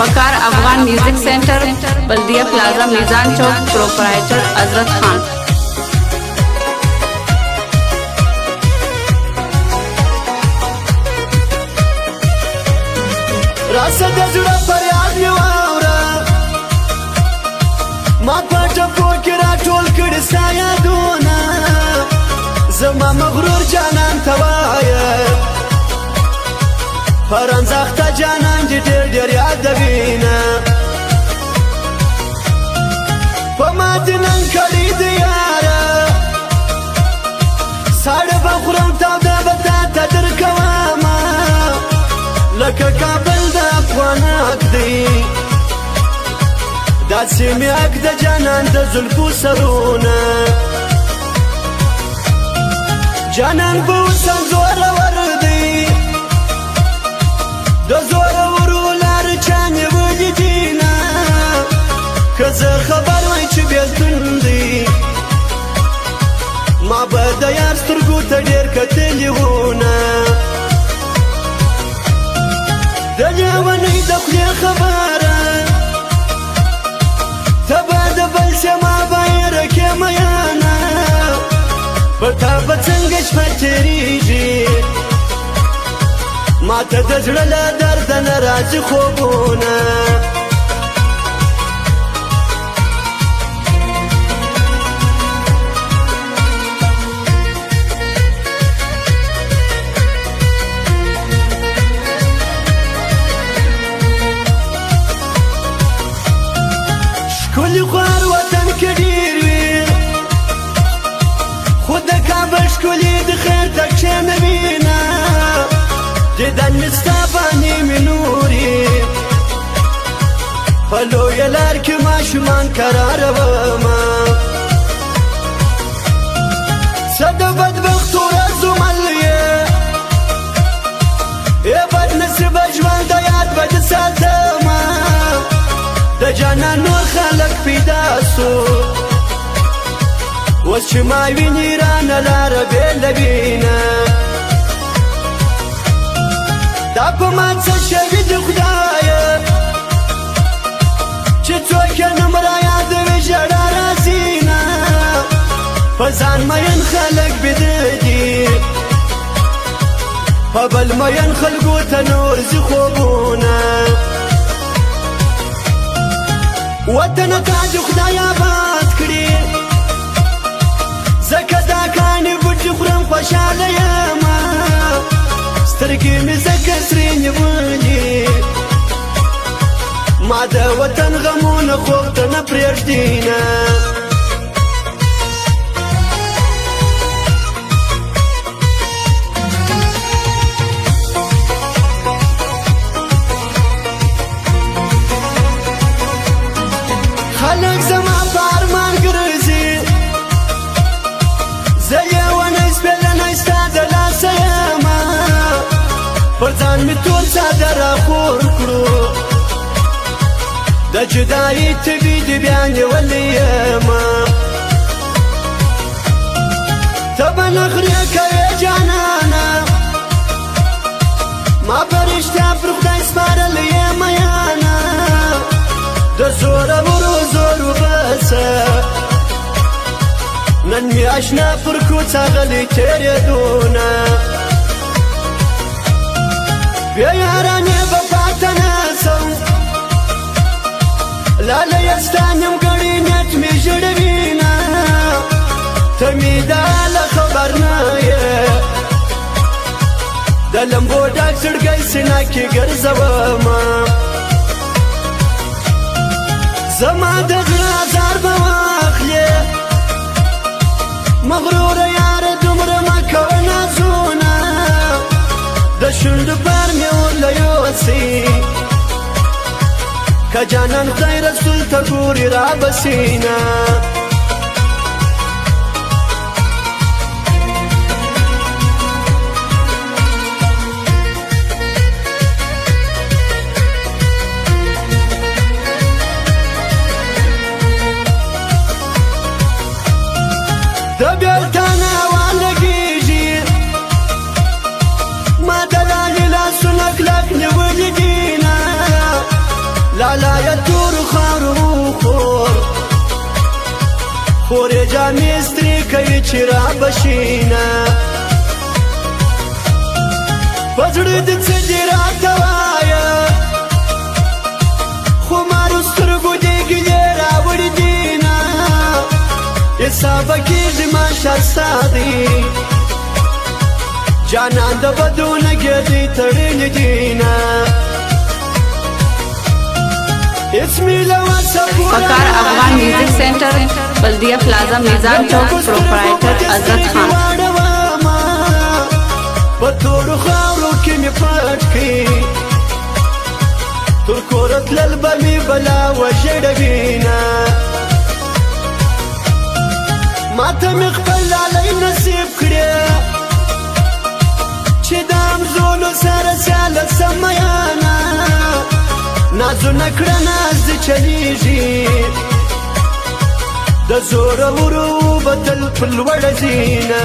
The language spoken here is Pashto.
पकार Afghan music centre, बल्दिया प्लाजा, मीजान चौक, प्रोपराइटर हजरत खान। راسه د زړه فریاد مې واوره، ما په ټپو کې راټول کړي ستا یادونه، زما مغرور جانان ته وایه پرانځخته جانان دې ډېر ډېر یادوینه، په ما دې نن کړي دي یاره، ساړه به خورم تاوده به تا ته درکومه، لکه کابل د افغانک دی داسې مې حق د جانان د زلفو سرونه، جانان به اوس هم زورور دی، د زورورو لارې چا نیولې دینه، که زه خبر وای چې بېلتون دی، ما به د یار سترګو ته ډېر کتلي وونه، د لیونۍ د خولې خبره ته به د بل شې ما به یې رکې میانه، په تا به څنګه شپه تېرېږي، ما ته د زړه له درده نه راځي خوبونه، ښکلي خوار وطن کې ډېر وي، خو د کابل ښکلي د خیر ته کښېنوینه، دیدن مې ستا باندې مې نوري، په لویه لار کې ماشومان کرارومه، څه د بدبختو ورځو مل یې، ای بد نصیبه ژوند د یاد به دې ساتمه، د جانان نور خلک پیدا سو، اوس چې ما ویني رانه لاره بېلوینه، دا په ما څه شوي د خدایه چې څوک یې نه م رایادوي ژړا راځي نه، په ځان مین خلک بیده دي، په بل مین خلکو ته نور ځي خوبونه، وطن تاج خدای آباد کړي، ځکه دا کاڼي بوټي خورم خوشحاله یمه، سترګې مې ځکه سرې نیولي، ما د وطن غمونه خوب ته نه پرېږدي نه، خلک زما په ارمان ګرځي، زه لیونی سپېلنی ستا د لاسه یمه، پر ځان مې ټول څادر راخور کړو، د جدایي تبي دې بیا نیولې یمه، ته به نخرې کوې جانانه، ما په رښتیا پر خدای سپارلی یم میانه، د زورورو زور وباسه، نن مې اشنا پر کوڅه غلي تېرېدونه، بیا یارانې به پاته نه سم، لاله یې ستا نیمګړی نیت مې ژړوینه، ته مې د حاله خبر نه یې، د لمبو ډک زړګی سینه کې ګرځومه، زما د زړه ازار به واخلې، مغروره یاره دومره مه کوه نازونه، د شونډو پر مې ورله یوسي، که جانان خدای رسول ته ګوري رابسینه، د بیلتانه هوا لګېږي، ما د لالې لاسونه کلک نیولي دینه، چې را بشینه په زړه دې څه دې راته وایه خمارو سترګو دې ګیلې راوړې دینه حسابه کېږي ماشه ستا دی جانان د بدو نه ګېډې تړلې دینه وقار افغان میوزک سینٹر بلدیہ پلازا میزان چوک پروپرائٹر حضرت خان پتوړو خاورو کې مې پټ کړي تر کوره تلل به مې بلا وژړوینه ماته مې خپل لالی نصیب کړې چې د همزولو سره سیاله سم میانه نازونه کړه ناز دې چلیږي د زورورو به تل په لوړه ځینه